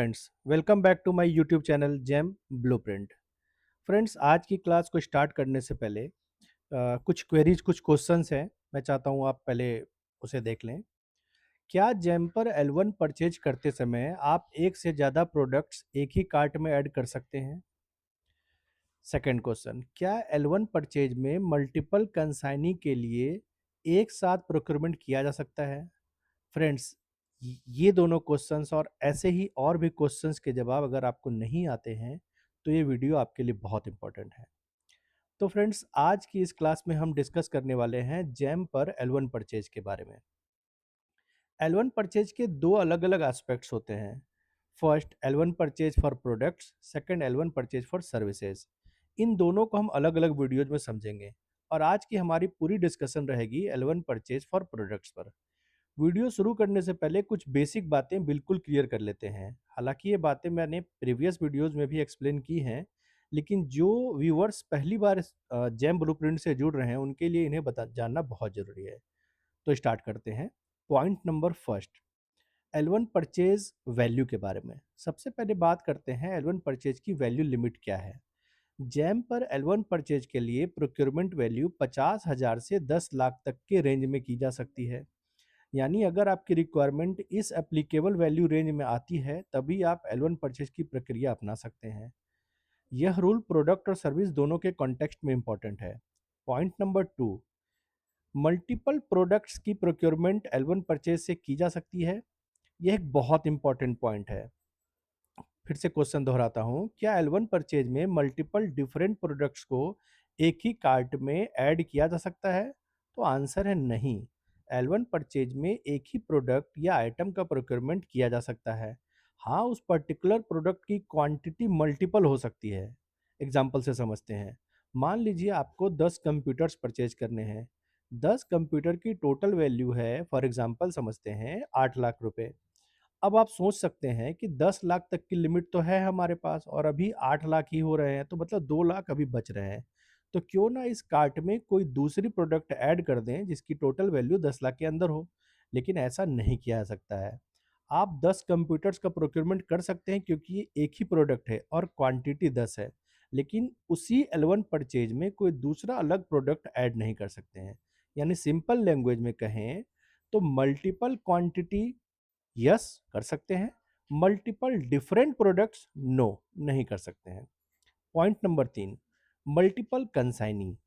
Friends, welcome back to my YouTube channel gem blueprint. Friends, आज की class को start करने से पहले कुछ क्वेरीज, कुछ क्वेश्चंस हैं। मैं चाहता हूं आप पहले उसे देख लें। क्या जेम पर L1 परचेज करते समय आप एक से ज़्यादा प्रोडक्ट्स एक ही कार्ट में ऐड कर सकते हैं? सेकंड क्वेश्चन, क्या L1 परचेज में मल्टीपल कंसाइनी के लिए एक साथ प्रोक्योरमेंट किया जा सकता है? फ्रेंड्स, ये दोनों क्वेश्चंस और ऐसे ही और भी क्वेश्चंस के जवाब अगर आपको नहीं आते हैं तो ये वीडियो आपके लिए बहुत इंपॉर्टेंट है। तो फ्रेंड्स, आज की इस क्लास में हम डिस्कस करने वाले हैं जैम पर L1 परचेज के बारे में। L1 परचेज के दो अलग अलग एस्पेक्ट्स होते हैं। First, L1 purchase for products, second L1 purchase for services. इन दोनों को हम अलग अलग वीडियोज में समझेंगे और आज की हमारी पूरी डिस्कशन रहेगी L1 परचेज फॉर प्रोडक्ट्स पर। वीडियो शुरू करने से पहले कुछ बेसिक बातें बिल्कुल क्लियर कर लेते हैं। हालांकि ये बातें मैंने प्रीवियस वीडियोस में भी एक्सप्लेन की हैं, लेकिन जो व्यूअर्स पहली बार जैम ब्लूप्रिंट से जुड़ रहे हैं उनके लिए इन्हें बता जानना बहुत ज़रूरी है। तो स्टार्ट करते हैं। Point number first, L1 purchase value के बारे में। सबसे पहले बात करते हैं L1 परचेज की वैल्यू लिमिट क्या है। जैम पर L1 परचेज के लिए प्रोक्योरमेंट वैल्यू 50,000 से 10 लाख तक के रेंज में की जा सकती है। यानी अगर आपकी रिक्वायरमेंट इस एप्लीकेबल वैल्यू रेंज में आती है तभी आप L1 परचेज की प्रक्रिया अपना सकते हैं। यह रूल प्रोडक्ट और सर्विस दोनों के कॉन्टेक्स्ट में इंपॉर्टेंट है। Point number two, multiple products की प्रोक्योरमेंट L1 परचेज से की जा सकती है। यह एक बहुत इंपॉर्टेंट पॉइंट है। फिर से क्वेश्चन दोहराता हूं, क्या L1 परचेज में मल्टीपल डिफरेंट प्रोडक्ट्स को एक ही कार्ट में ऐड किया जा सकता है? तो आंसर है नहीं। L1 परचेज में एक ही प्रोडक्ट या आइटम का प्रोक्योरमेंट किया जा सकता है। हाँ, उस पर्टिकुलर प्रोडक्ट की क्वांटिटी मल्टीपल हो सकती है। एग्जाम्पल से समझते हैं। मान लीजिए आपको 10 कंप्यूटर्स परचेज करने हैं। 10 कंप्यूटर की टोटल वैल्यू है, फॉर एग्जाम्पल समझते हैं, 8 लाख रुपए। अब आप सोच सकते हैं कि 10 लाख तक की लिमिट तो है हमारे पास और अभी 8 लाख ही हो रहे हैं, तो मतलब 2 लाख अभी बच रहे हैं। तो क्यों ना इस कार्ट में कोई दूसरी प्रोडक्ट ऐड कर दें जिसकी टोटल वैल्यू 10 लाख के अंदर हो। लेकिन ऐसा नहीं किया जा सकता है। आप 10 कंप्यूटर्स का प्रोक्योरमेंट कर सकते हैं क्योंकि ये एक ही प्रोडक्ट है और क्वांटिटी 10 है। लेकिन उसी L1 परचेज में कोई दूसरा अलग प्रोडक्ट ऐड नहीं कर सकते हैं। यानी सिंपल लैंग्वेज में कहें तो मल्टीपल क्वांटिटी यस कर सकते हैं, मल्टीपल डिफरेंट प्रोडक्ट्स नो नहीं कर सकते हैं। पॉइंट नंबर तीन, मल्टीपल कंसाइनी।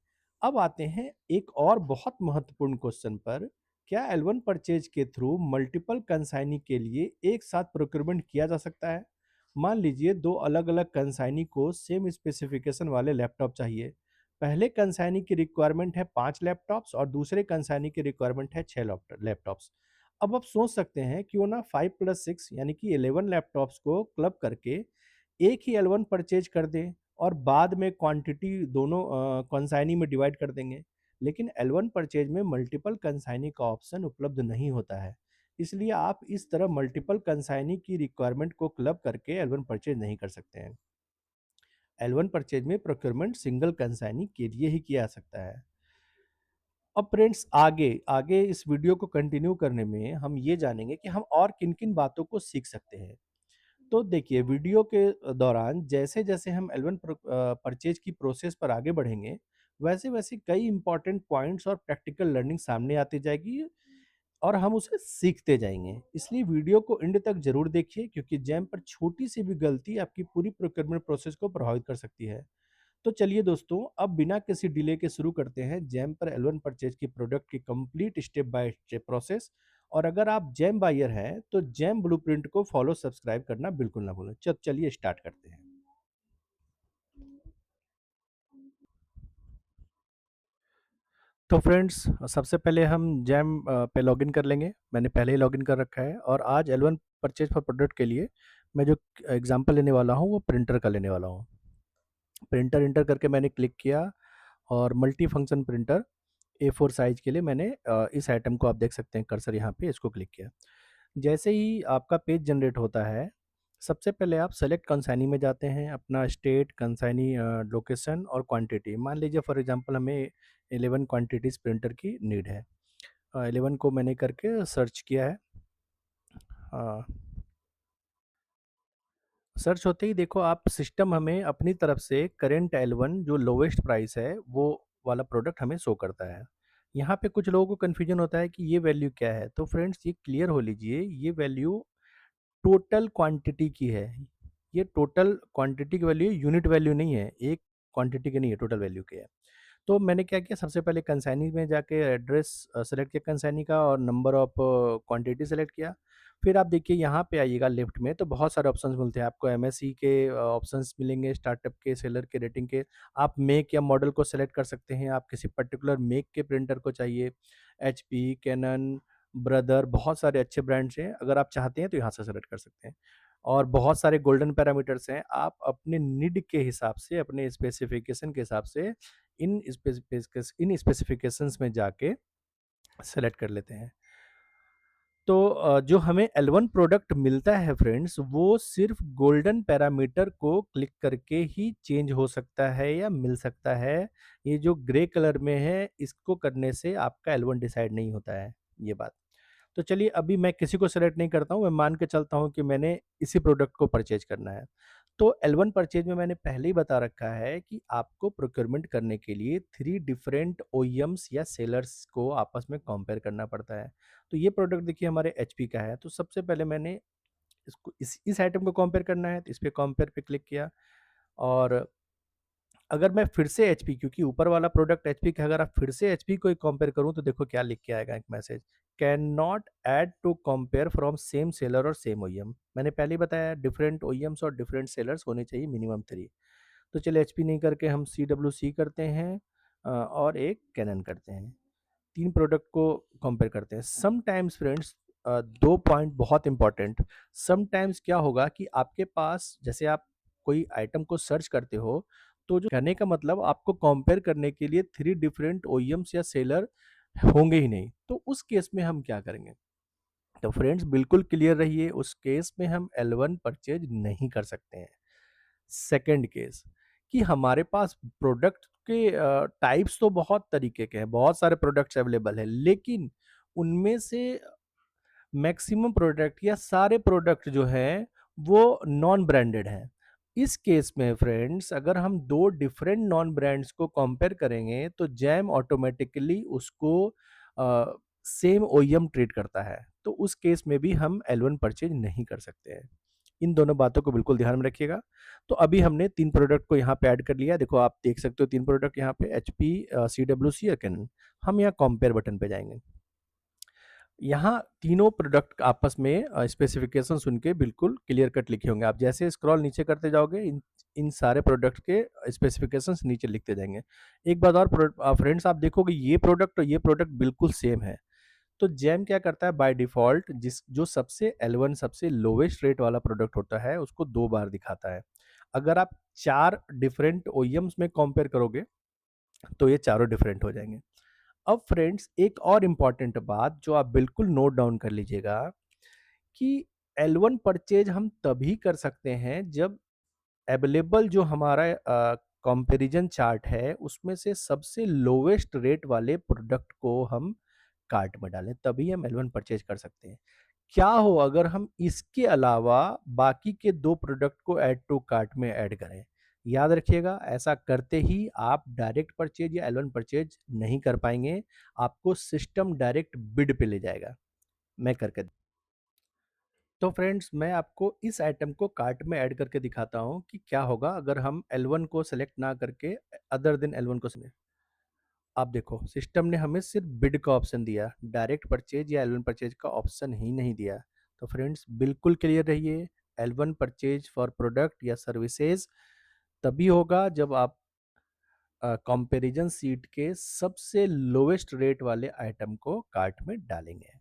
अब आते हैं एक और बहुत महत्वपूर्ण क्वेश्चन पर। क्या L1 परचेज के थ्रू मल्टीपल कंसाइनी के लिए एक साथ प्रोक्योरमेंट किया जा सकता है? मान लीजिए दो अलग अलग कंसाइनी को सेम स्पेसिफिकेशन वाले लैपटॉप चाहिए। पहले कंसाइनी की रिक्वायरमेंट है 5 लैपटॉप्स और दूसरे कंसाइनी की रिक्वायरमेंट है 6 लैपटॉप्स। अब आप सोच सकते हैं क्यों ना 5+6 यानी कि 11 लैपटॉप्स को क्लब करके एक ही L1 परचेज कर दें और बाद में क्वांटिटी दोनों कंसाइनी में डिवाइड कर देंगे। लेकिन L1 परचेज में मल्टीपल कंसाइनी का ऑप्शन उपलब्ध नहीं होता है। इसलिए आप इस तरह मल्टीपल कंसाइनी की रिक्वायरमेंट को क्लब करके L1 परचेज नहीं कर सकते हैं। L1 परचेज में प्रोक्योरमेंट सिंगल कंसाइनी के लिए ही किया जा सकता है। अब फ्रेंड्स, आगे आगे इस वीडियो को कंटिन्यू करने में हम ये जानेंगे कि हम और किन किन बातों को सीख सकते हैं। तो देखिए, वीडियो के दौरान जैसे-जैसे हम L1 परचेज की प्रोसेस पर आगे बढ़ेंगे, वैसे-वैसे कई इंपॉर्टेंट पॉइंट्स और प्रैक्टिकल लर्निंग सामने आती जाएगी और हम उसे सीखते जाएँगे। इसलिए वीडियो को एंड तक ज़रूर देखिए क्योंकि जैम पर छोटी-सी भी गलती आपकी पूरी प्रोक्योरमेंट प्रोसेस को प्रभावित कर सकती है। तो चलिए दोस्तों, अब बिना किसी डिले के शुरू करते हैं जैम पर L1 परचेज की प्रोडक्ट की complete step by step process. और अगर आप जैम बायर हैं तो जैम ब्लूप्रिंट को फॉलो सब्सक्राइब करना बिल्कुल ना भूलें। चलिए स्टार्ट करते हैं। तो फ्रेंड्स, सबसे पहले हम जैम पे लॉगिन कर लेंगे। मैंने पहले ही लॉगिन कर रखा है और आज L1 परचेज फॉर प्रोडक्ट के लिए मैं जो एग्जांपल लेने वाला हूँ वो प्रिंटर का लेने वाला हूँ। प्रिंटर इंटर करके मैंने क्लिक किया और multi function printer A4 size के लिए मैंने इस आइटम को आप देख सकते हैं, कर्सर यहाँ पे इसको क्लिक किया। जैसे ही आपका पेज जनरेट होता है, सबसे पहले आप सेलेक्ट कंसाइनी में जाते हैं, अपना स्टेट, कंसाइनी लोकेशन और क्वांटिटी। मान लीजिए फॉर एग्जांपल हमें 11 क्वांटिटीज़ प्रिंटर की नीड है। 11 को मैंने करके सर्च किया है। अ, सर्च होते ही देखो आप सिस्टम हमें अपनी तरफ से करेंट L1 जो लोवेस्ट प्राइस है वो वाला प्रोडक्ट हमें शो करता है। यहाँ पे कुछ लोगों को कन्फ्यूजन होता है कि ये वैल्यू क्या है? तो फ्रेंड्स ये क्लियर हो लीजिए, ये वैल्यू टोटल क्वांटिटी की है। ये टोटल क्वांटिटी की वैल्यू है, यूनिट वैल्यू नहीं है, एक क्वांटिटी की नहीं है, टोटल वैल्यू की है। तो मैंने क्या किया, सबसे पहले कंसाइनी में जाके एड्रेस सेलेक्ट किया कंसाइनी का और नंबर ऑफ क्वांटिटी सेलेक्ट किया। फिर आप देखिए यहाँ पे आइएगा लेफ्ट में तो बहुत सारे ऑप्शंस मिलते हैं आपको, एमएससी के ऑप्शंस मिलेंगे, स्टार्टअप के, सेलर के, रेटिंग के। आप मेक या मॉडल को सेलेक्ट कर सकते हैं, आप किसी पर्टिकुलर मेक के प्रिंटर को चाहिए, एचपी, कैनन, ब्रदर, बहुत सारे अच्छे ब्रांड्स हैं, अगर आप चाहते हैं तो यहाँ से सेलेक्ट कर सकते हैं। और बहुत सारे गोल्डन पैरामीटर्स हैं, आप अपने नीड के हिसाब से, अपने स्पेसिफिकेशन के हिसाब से इन स्पेसिफिकेशंस में जाके सेलेक्ट कर लेते हैं। तो जो हमें L1 प्रोडक्ट मिलता है फ्रेंड्स, वो सिर्फ गोल्डन पैरामीटर को क्लिक करके ही चेंज हो सकता है या मिल सकता है। ये जो ग्रे कलर में है, इसको करने से आपका L1 डिसाइड नहीं होता है, ये बात। तो चलिए अभी मैं किसी को सेलेक्ट नहीं करता हूँ, मैं मान के चलता हूँ कि मैंने इसी प्रोडक्ट को परचेज करना है। तो L1 परचेज में मैंने पहले ही बता रखा है कि आपको प्रोक्योरमेंट करने के लिए 3 डिफरेंट ओईएम्स या सेलर्स को आपस में कंपेयर करना पड़ता है। तो ये प्रोडक्ट देखिए हमारे एचपी का है, तो सबसे पहले मैंने इसको इस आइटम को कंपेयर करना है, तो इस पे कंपेयर पे क्लिक किया। और अगर मैं फिर से एचपी, क्योंकि ऊपर वाला प्रोडक्ट एचपी का है, अगर आप फिर से एचपी को कंपेयर करूं तो देखो क्या लिख के आएगा, एक message, can not add to compare from same seller और सेम ओईएम। मैंने पहले ही बताया डिफरेंट ओईएम्स और डिफरेंट सेलर्स होने चाहिए, मिनिमम 3। तो चलिए एचपी नहीं करके हम CWC करते हैं और एक कैनन करते हैं। 3 प्रोडक्ट को कंपेयर करते हैं। समटाइम्स फ्रेंड्स 2 पॉइंट बहुत इंपॉर्टेंट, समटाइम्स क्या होगा कि आपके पास, जैसे आप कोई आइटम को सर्च करते हो, तो जो कहने का मतलब आपको कंपेयर करने के लिए 3 डिफरेंट ओईएम्स या सेलर होंगे ही नहीं। तो उस केस में हम क्या करेंगे? तो फ्रेंड्स बिल्कुल क्लियर रहिए, उस केस में हम L1 परचेज नहीं कर सकते हैं। सेकंड केस, कि हमारे पास प्रोडक्ट के टाइप्स तो बहुत तरीके के हैं, बहुत सारे प्रोडक्ट्स अवेलेबल हैं, लेकिन उनमें से मैक्सिमम प्रोडक्ट या सारे प्रोडक्ट जो हैं वो नॉन ब्रांडेड हैं। इस केस में फ्रेंड्स अगर हम 2 डिफरेंट नॉन ब्रांड्स को कंपेयर करेंगे तो जैम ऑटोमेटिकली उसको सेम ओईएम ट्रीट करता है। तो उस केस में भी हम L1 परचेज नहीं कर सकते हैं। इन दोनों बातों को बिल्कुल ध्यान में रखिएगा। तो अभी हमने 3 प्रोडक्ट को यहाँ पे ऐड कर लिया। देखो आप देख सकते हो 3 प्रोडक्ट यहाँ पे, एचपी, CWC और कैनन। हम यहाँ कंपेयर बटन पे जाएँगे। यहाँ तीनों प्रोडक्ट आपस में स्पेसिफिकेशन सुन के बिल्कुल क्लियर कट लिखे होंगे। आप जैसे स्क्रॉल नीचे करते जाओगे, इन इन सारे प्रोडक्ट के स्पेसिफिकेशंस नीचे लिखते जाएँगे। एक बात और फ्रेंड्स, आप देखोगे ये प्रोडक्ट और ये प्रोडक्ट बिल्कुल सेम है। तो जैम क्या करता है बाय डिफ़ॉल्ट, जिस जो सबसे L1 सबसे लोवेस्ट रेट वाला प्रोडक्ट होता है, उसको 2 बार दिखाता है। अगर आप 4 डिफरेंट ओईएम्स में कंपेयर करोगे, तो ये चारों डिफरेंट हो जाएँगे। अब फ्रेंड्स एक और इम्पॉर्टेंट बात जो आप बिल्कुल नोट डाउन कर लीजिएगा, कि L1 परचेज हम तभी कर सकते हैं जब अवेलेबल जो हमारा कंपैरिजन चार्ट है उसमें से सबसे लोवेस्ट रेट वाले प्रोडक्ट को हम कार्ट में डालें, तभी हम L1 परचेज कर सकते हैं। क्या हो अगर हम इसके अलावा बाकी के 2 प्रोडक्ट को ऐड टू कार्ट में ऐड करें? याद रखिएगा, ऐसा करते ही आप डायरेक्ट परचेज या L1 परचेज नहीं कर पाएँगे, आपको सिस्टम डायरेक्ट बिड पे ले जाएगा। मैं करके, तो फ्रेंड्स मैं आपको इस आइटम को कार्ट में ऐड करके दिखाता हूँ कि क्या होगा अगर हम L1 को सेलेक्ट ना करके अदर देन L1 को सेलेक्ट। आप देखो सिस्टम ने हमें सिर्फ बिड का ऑप्शन दिया, डायरेक्ट परचेज या L1 परचेज का ऑप्शन ही नहीं दिया। तो फ्रेंड्स बिल्कुल क्लियर रहिए, L1 परचेज फॉर प्रोडक्ट या सर्विसेज तभी होगा जब आप कंपैरिजन सीट के सबसे लोवेस्ट रेट वाले आइटम को कार्ट में डालेंगे।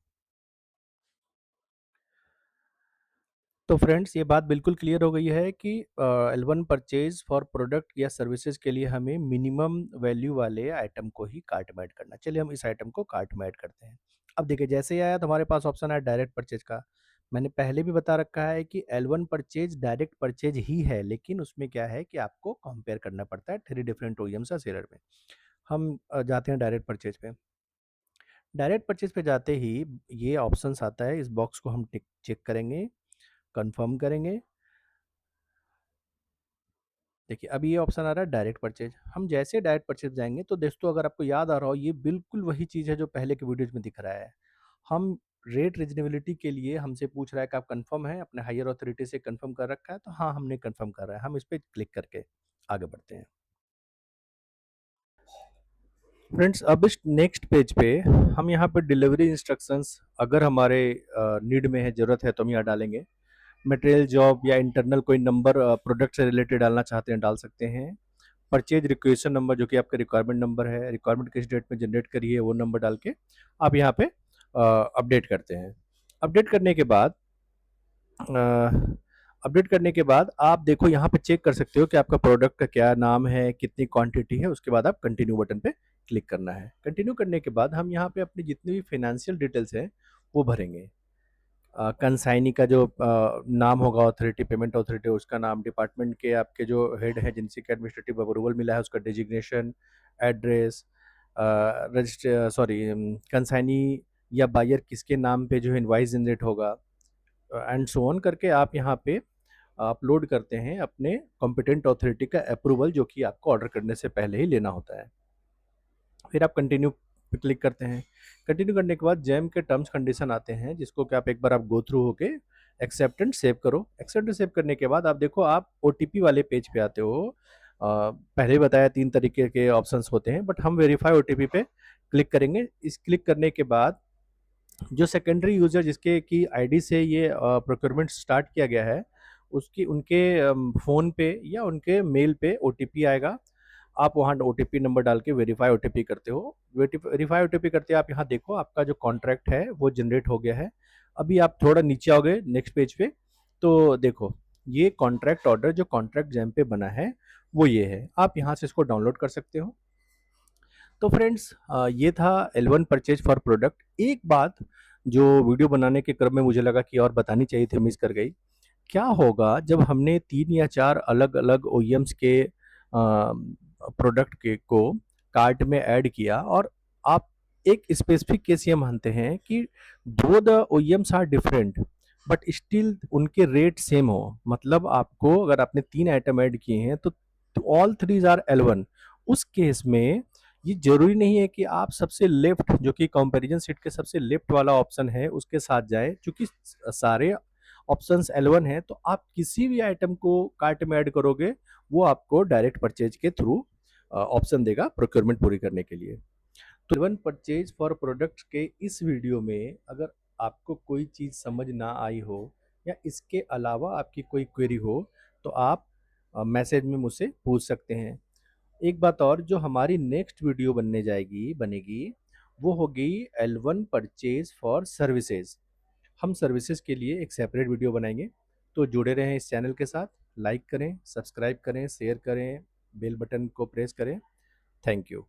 तो फ्रेंड्स ये बात बिल्कुल क्लियर हो गई है कि L1 परचेज फॉर प्रोडक्ट या सर्विसेज के लिए हमें मिनिमम वैल्यू वाले आइटम को ही कार्ट में ऐड करना है। चलिए हम इस आइटम को कार्ट में ऐड करते हैं। अब देखिए जैसे ही आया तो हमारे पास ऑप्शन आया डायरेक्ट परचेज का। मैंने पहले भी बता रखा है कि L1 परचेज डायरेक्ट परचेज ही है, लेकिन उसमें क्या है कि आपको कंपेयर करना पड़ता है 3 डिफरेंट ओईएम्स या सेलर में। हम जाते हैं डायरेक्ट परचेज पे। डायरेक्ट परचेज पे जाते ही ये ऑप्शंस आता है, इस बॉक्स को हम टिक चेक करेंगे, कंफर्म करेंगे। देखिए अभी ये ऑप्शन आ रहा है डायरेक्ट परचेज। हम जैसे डायरेक्ट परचेज जाएंगे तो दोस्तों अगर आपको याद आ रहा हो, ये बिल्कुल वही चीज़ है जो पहले के वीडियोज में दिख रहा है। हम रेट रीजनेबिलिटी के लिए हमसे पूछ रहा है कि आप कंफर्म है, अपने हायर अथॉरिटी से कंफर्म कर रखा है, तो हाँ हमने कंफर्म कर रहा है। हम इस पर क्लिक करके आगे बढ़ते हैं। फ्रेंड्स अब इस नेक्स्ट पेज पे हम यहाँ पे डिलीवरी इंस्ट्रक्शंस अगर हमारे नीड में है, ज़रूरत है, तो हम यहाँ डालेंगे। मटेरियल, जॉब या इंटरनल कोई नंबर प्रोडक्ट से रिलेटेड डालना चाहते हैं डाल सकते हैं। परचेज रिक्वेशन नंबर जो कि आपका रिक्वायरमेंट नंबर है, रिक्वायरमेंट किस डेट में जनरेट करी है वो नंबर डाल के आप यहाँ पे अपडेट करते हैं। अपडेट करने के बाद अपडेट करने के बाद आप देखो यहाँ पे चेक कर सकते हो कि आपका प्रोडक्ट का क्या नाम है, कितनी क्वांटिटी है। उसके बाद आप कंटिन्यू बटन पे क्लिक करना है। कंटिन्यू करने के बाद हम यहाँ पे अपनी जितनी भी फाइनेंशियल डिटेल्स हैं वो भरेंगे। कंसाइनी का जो नाम होगा, ऑथोरिटी, पेमेंट ऑथोरिटी, उसका नाम, डिपार्टमेंट के आपके जो हेड हैं जिनसे कि एडमिनिस्ट्रेटिव अप्रूवल मिला है उसका designation, address, register sorry consignee या बायर किसके नाम पे जो है इनवाइस जनरेट होगा, एंड सो ऑन करके आप यहाँ पे अपलोड करते हैं अपने कॉम्पिटेंट ऑथोरिटी का अप्रूवल, जो कि आपको ऑर्डर करने से पहले ही लेना होता है। फिर आप कंटिन्यू पे क्लिक करते हैं। कंटिन्यू करने के बाद जैम के टर्म्स कंडीशन आते हैं, जिसको कि आप एक बार आप गो थ्रू होके एक्सेप्ट एंड सेव करो। एक्सेप्ट एंड सेव करने के बाद आप देखो आप ओटीपी वाले पेज पे आते हो। पहले ही बताया 3 तरीके के ऑप्शंस होते हैं, बट हम वेरीफाई ओटीपी पे क्लिक करेंगे। इस क्लिक करने के बाद जो सेकेंडरी यूज़र जिसके की आईडी से ये प्रोक्योरमेंट स्टार्ट किया गया है, उसकी उनके फ़ोन पे या उनके मेल पे ओटीपी आएगा। आप वहाँ ओटीपी नंबर डाल के वेरीफाई ओटीपी करते हो। वेरीफाई ओटीपी करते आप यहाँ देखो आपका जो कॉन्ट्रैक्ट है वो जनरेट हो गया है। अभी आप थोड़ा नीचे आओगे नेक्स्ट पेज पे, तो देखो ये कॉन्ट्रैक्ट ऑर्डर जो कॉन्ट्रैक्ट जैम पे बना है वो ये है। आप यहाँ से इसको डाउनलोड कर सकते हो। तो फ्रेंड्स ये था L1 परचेज फॉर प्रोडक्ट। एक बात जो वीडियो बनाने के क्रम में मुझे लगा कि और बतानी चाहिए थी, मिस कर गई। क्या होगा जब हमने 3 या 4 अलग-अलग ओईएम्स के प्रोडक्ट के को कार्ट में ऐड किया, और आप एक स्पेसिफिक केस ये मानते हैं कि दो the OEMs are different but still उनके रेट सेम हो। मतलब आपको अगर आपने 3 आइटम ऐड किए हैं तो ऑल थ्रीज आर L1। उस केस में ये ज़रूरी नहीं है कि आप सबसे लेफ्ट जो कि कंपैरिजन सीट के सबसे लेफ्ट वाला ऑप्शन है उसके साथ जाएँ, चूँकि सारे ऑप्शंस L1 हैं, तो आप किसी भी आइटम को कार्ट में ऐड करोगे वो आपको डायरेक्ट परचेज के थ्रू ऑप्शन देगा प्रोक्योरमेंट पूरी करने के लिए। तो L1 परचेज फॉर प्रोडक्ट के इस वीडियो में अगर आपको कोई चीज़ समझ ना आई हो या इसके अलावा आपकी कोई क्वेरी हो तो आप मैसेज में मुझसे पूछ सकते हैं। एक बात और, जो हमारी नेक्स्ट वीडियो बनेगी वो होगी L1 परचेज फॉर सर्विसेज। हम सर्विसेज के लिए एक सेपरेट वीडियो बनाएंगे। तो जुड़े रहें इस चैनल के साथ। लाइक करें, सब्सक्राइब करें, शेयर करें, बेल बटन को प्रेस करें। Thank you.